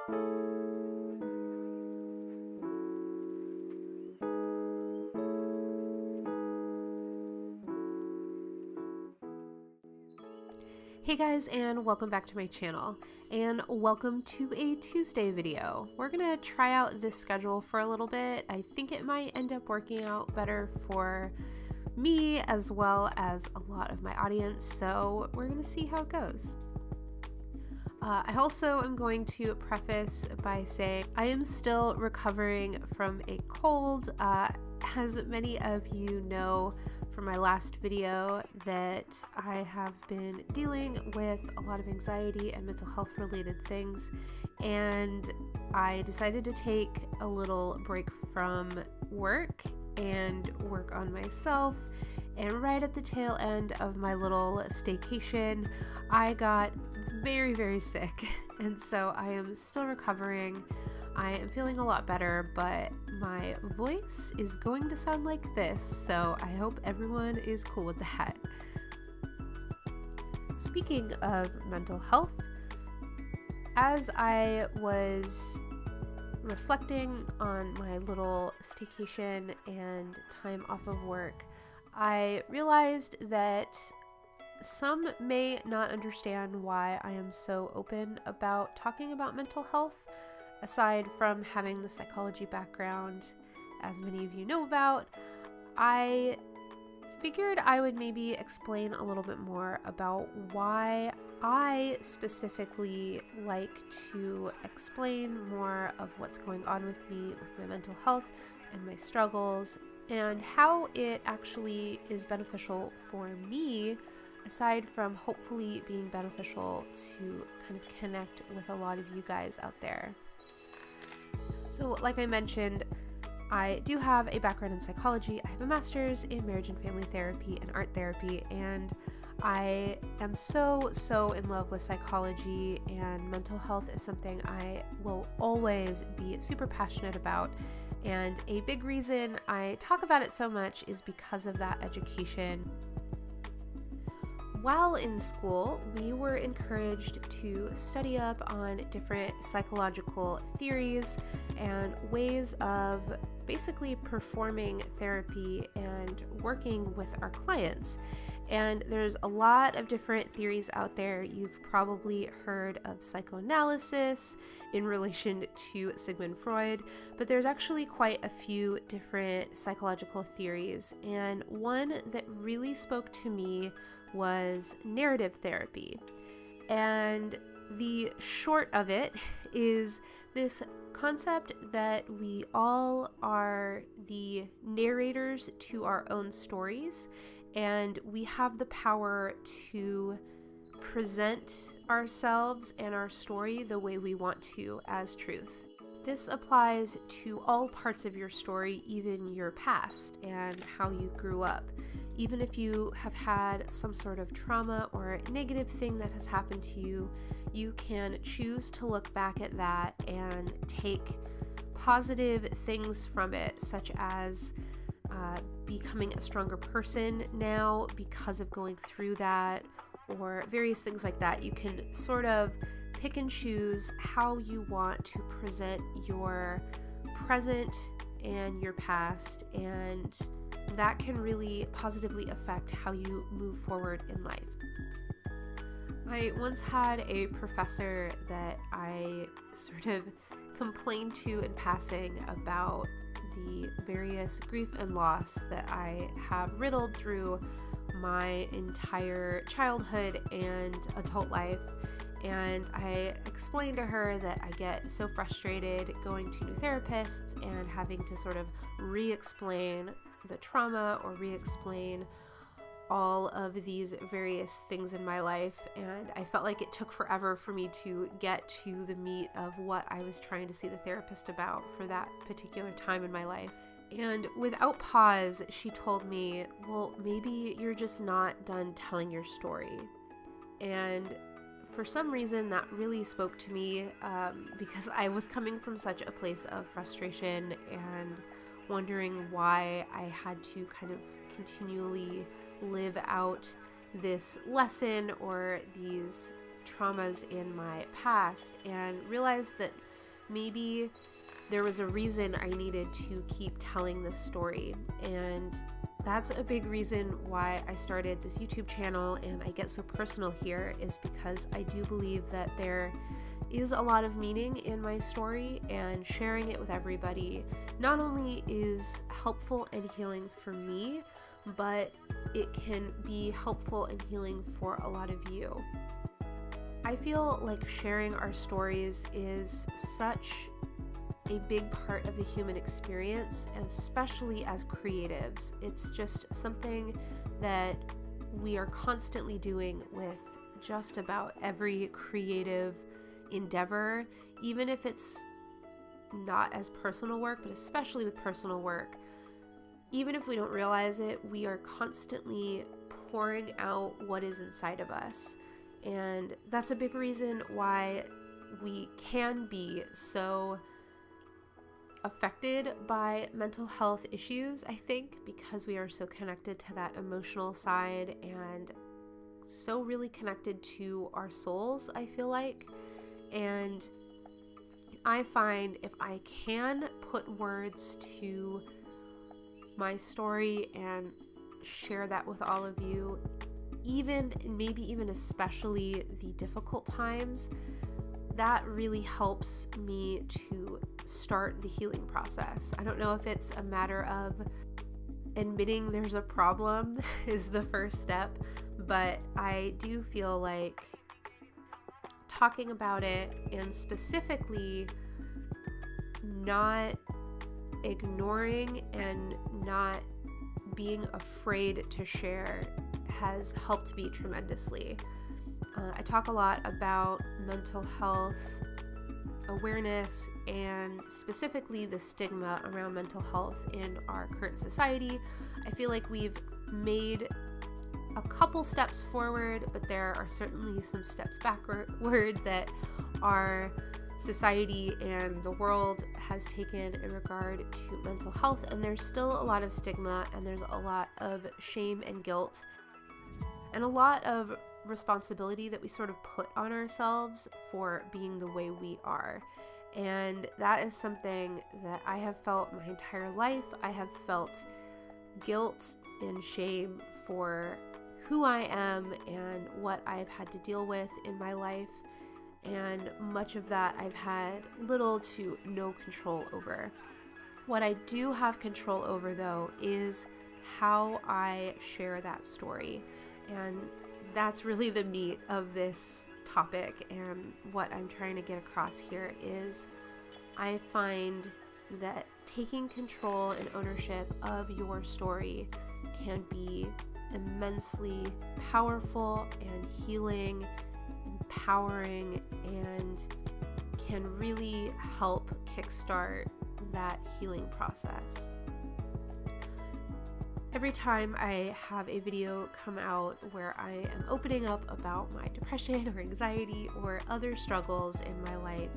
Hey guys, and welcome back to my channel, and welcome to a Tuesday video. We're gonna try out this schedule for a little bit. I think it might end up working out better for me as well as a lot of my audience, so we're gonna see how it goes. I also am going to preface by saying I am still recovering from a cold. As many of you know from my last video, that I have been dealing with a lot of anxiety and mental health related things, and I decided to take a little break from work and work on myself. And right at the tail end of my little staycation, I got very sick, and so I am still recovering. I am feeling a lot better, but my voice is going to sound like this, so I hope everyone is cool with that. Speaking of mental health, as I was reflecting on my little staycation and time off of work, I realized that some may not understand why I am so open about talking about mental health. Aside from having the psychology background, as many of you know about, I figured I would maybe explain a little bit more about why I specifically like to explain more of what's going on with me with my mental health and my struggles, and how it actually is beneficial for me, aside from hopefully being beneficial to kind of connect with a lot of you guys out there. So like I mentioned, I do have a background in psychology. I have a master's in marriage and family therapy and art therapy, and I am so in love with psychology, and mental health is something I will always be super passionate about. And a big reason I talk about it so much is because of that education. While in school, we were encouraged to study up on different psychological theories and ways of basically performing therapy and working with our clients. And there's a lot of different theories out there. You've probably heard of psychoanalysis in relation to Sigmund Freud, but there's actually quite a few different psychological theories. And one that really spoke to me was narrative therapy. And the short of it is this concept that we all are the narrators to our own stories, and we have the power to present ourselves and our story the way we want to as truth. This applies to all parts of your story, even your past and how you grew up. Even if you have had some sort of trauma or negative thing that has happened to you, you can choose to look back at that and take positive things from it, such as becoming a stronger person now because of going through that, or various things like that. You can sort of pick and choose how you want to present your present and your past, and that can really positively affect how you move forward in life. I once had a professor that I sort of complained to in passing about the various grief and loss that I have riddled through my entire childhood and adult life. And I explained to her that I get so frustrated going to new therapists and having to sort of re-explain the trauma or re-explain all of these various things in my life, and I felt like it took forever for me to get to the meat of what I was trying to see the therapist about for that particular time in my life. And without pause, she told me, well, maybe you're just not done telling your story. And for some reason that really spoke to me, because I was coming from such a place of frustration and wondering why I had to kind of continually live out this lesson or these traumas in my past, and realized that maybe there was a reason I needed to keep telling this story, and that's a big reason why I started this YouTube channel and I get so personal here, is because I do believe that there is a lot of meaning in my story, and sharing it with everybody not only is helpful and healing for me, but it can be helpful and healing for a lot of you. I feel like sharing our stories is such a big part of the human experience, and especially as creatives. It's just something that we are constantly doing with just about every creative endeavor, even if it's not as personal work, but especially with personal work. Even if we don't realize it, we are constantly pouring out what is inside of us. And that's a big reason why we can be so affected by mental health issues, I think, because we are so connected to that emotional side and so really connected to our souls, I feel like. And I find if I can put words to my story and share that with all of you, even, maybe even especially the difficult times, that really helps me to start the healing process. I don't know if it's a matter of admitting there's a problem is the first step, but I do feel like talking about it, and specifically not ignoring and not being afraid to share, has helped me tremendously. I talk a lot about mental health awareness and specifically the stigma around mental health in our current society. I feel like we've made a couple steps forward, but there are certainly some steps backward that our society and the world has taken in regard to mental health, and there's still a lot of stigma, and there's a lot of shame and guilt, and a lot of responsibility that we sort of put on ourselves for being the way we are. And that is something that I have felt my entire life. I have felt guilt and shame for who I am and what I've had to deal with in my life, and much of that I've had little to no control over. What I do have control over, though, is how I share that story, and that's really the meat of this topic. And what I'm trying to get across here is I find that taking control and ownership of your story can be immensely powerful and healing, empowering, and can really help kickstart that healing process. Every time I have a video come out where I am opening up about my depression or anxiety or other struggles in my life,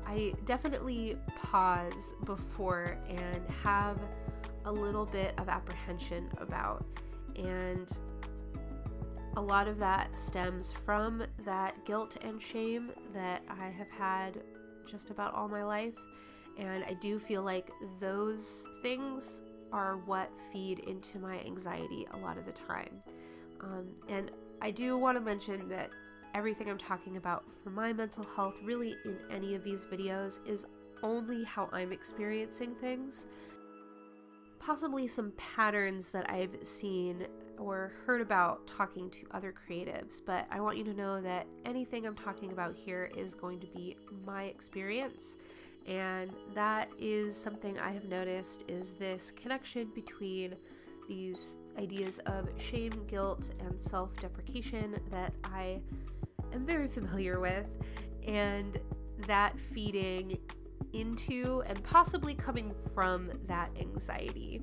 I definitely pause before and have a little bit of apprehension about. And a lot of that stems from that guilt and shame that I have had just about all my life. And I do feel like those things are what feed into my anxiety a lot of the time. And I do want to mention that everything I'm talking about for my mental health, really in any of these videos, is only how I'm experiencing things. Possibly some patterns that I've seen or heard about talking to other creatives, but I want you to know that anything I'm talking about here is going to be my experience. And that is something I have noticed, is this connection between these ideas of shame, guilt, and self-deprecation that I am very familiar with, and that feeding into and possibly coming from that anxiety.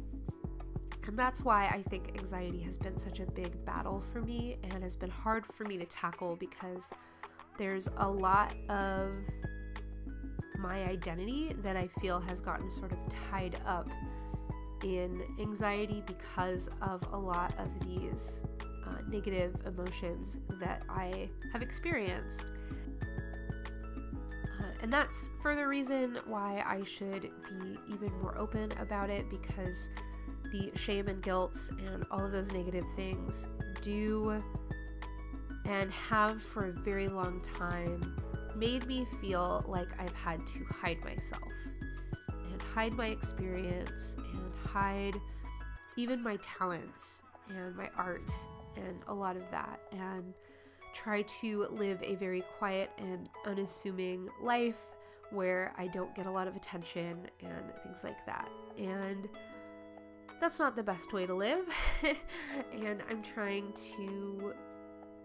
And that's why I think anxiety has been such a big battle for me and has been hard for me to tackle, because there's a lot of my identity that I feel has gotten sort of tied up in anxiety because of a lot of these negative emotions that I have experienced. And that's further reason why I should be even more open about it, because the shame and guilt and all of those negative things do and have for a very long time made me feel like I've had to hide myself and hide my experience and hide even my talents and my art and a lot of that, and try to live a very quiet and unassuming life where I don't get a lot of attention and things like that. And that's not the best way to live. And I'm trying to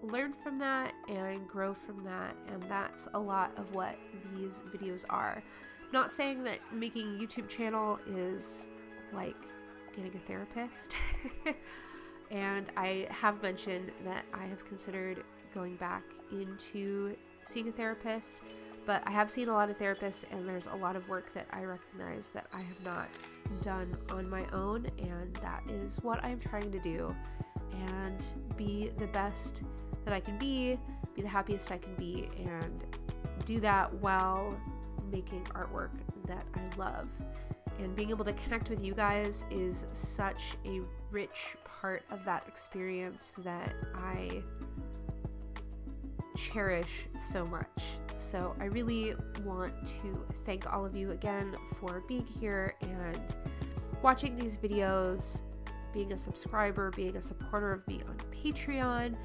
learn from that and grow from that, and that's a lot of what these videos are. Not saying that making a YouTube channel is like getting a therapist. And I have mentioned that I have considered going back into seeing a therapist, but I have seen a lot of therapists, and there's a lot of work that I recognize that I have not done on my own, and that is what I'm trying to do, and be the best that I can be the happiest I can be, and do that while making artwork that I love. And being able to connect with you guys is such a rich part of that experience that I cherish so much. So I really want to thank all of you again for being here and watching these videos, being a subscriber, being a supporter of me on Patreon,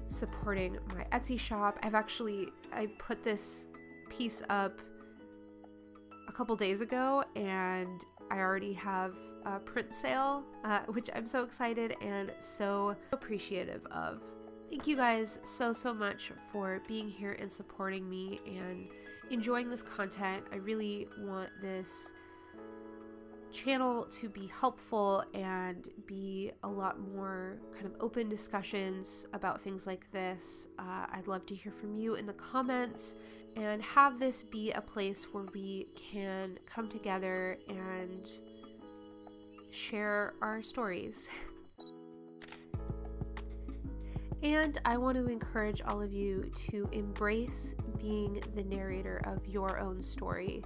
supporting my Etsy shop. I put this piece up a couple days ago, and I already have a print sale, which I'm so excited and so appreciative of. Thank you guys so much for being here and supporting me and enjoying this content. I really want this channel to be helpful and be a lot more kind of open discussions about things like this. I'd love to hear from you in the comments and have this be a place where we can come together and share our stories. And I want to encourage all of you to embrace being the narrator of your own story.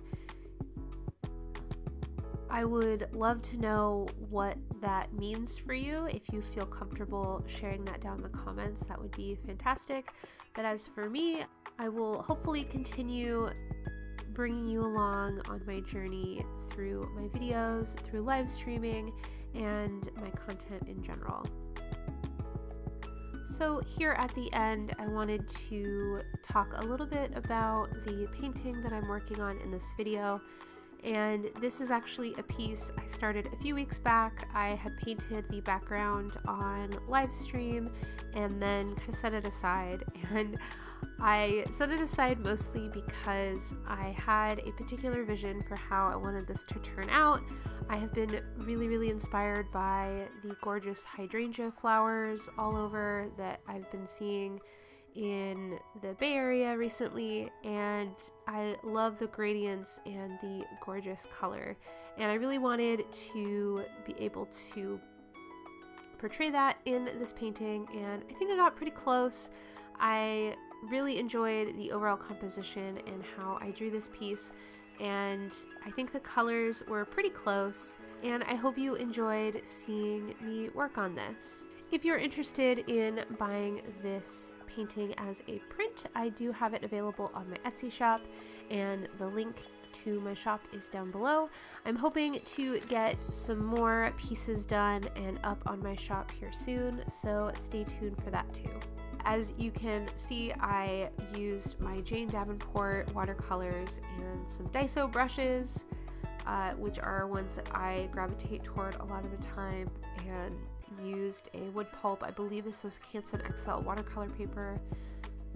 I would love to know what that means for you. If you feel comfortable sharing that down in the comments, that would be fantastic. But as for me, I will hopefully continue bringing you along on my journey through my videos, through live streaming, and my content in general. So here at the end, I wanted to talk a little bit about the painting that I'm working on in this video. And this is actually a piece I started a few weeks back. I had painted the background on live stream and then kind of set it aside. And I set it aside mostly because I had a particular vision for how I wanted this to turn out. I have been really inspired by the gorgeous hydrangea flowers all over that I've been seeing in the Bay Area recently, and I love the gradients and the gorgeous color, and I really wanted to be able to portray that in this painting, and I think I got pretty close. I really enjoyed the overall composition and how I drew this piece, and I think the colors were pretty close, and I hope you enjoyed seeing me work on this. If you're interested in buying this painting as a print, I do have it available on my Etsy shop, and the link to my shop is down below. I'm hoping to get some more pieces done and up on my shop here soon, so stay tuned for that too. As you can see, I used my Jane Davenport watercolors and some Daiso brushes, which are ones that I gravitate toward a lot of the time, and used a wood pulp. I believe this was Canson XL watercolor paper.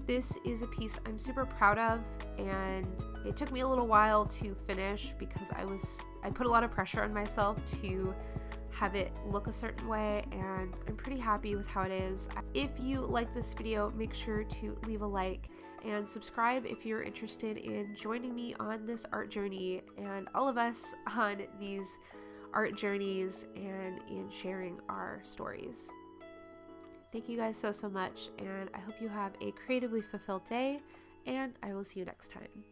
This is a piece I'm super proud of, and it took me a little while to finish because I put a lot of pressure on myself to have it look a certain way, and I'm pretty happy with how it is. If you like this video, make sure to leave a like and subscribe if you're interested in joining me on this art journey and all of us on these art journeys and in sharing our stories. Thank you guys so much, and I hope you have a creatively fulfilled day, and I will see you next time.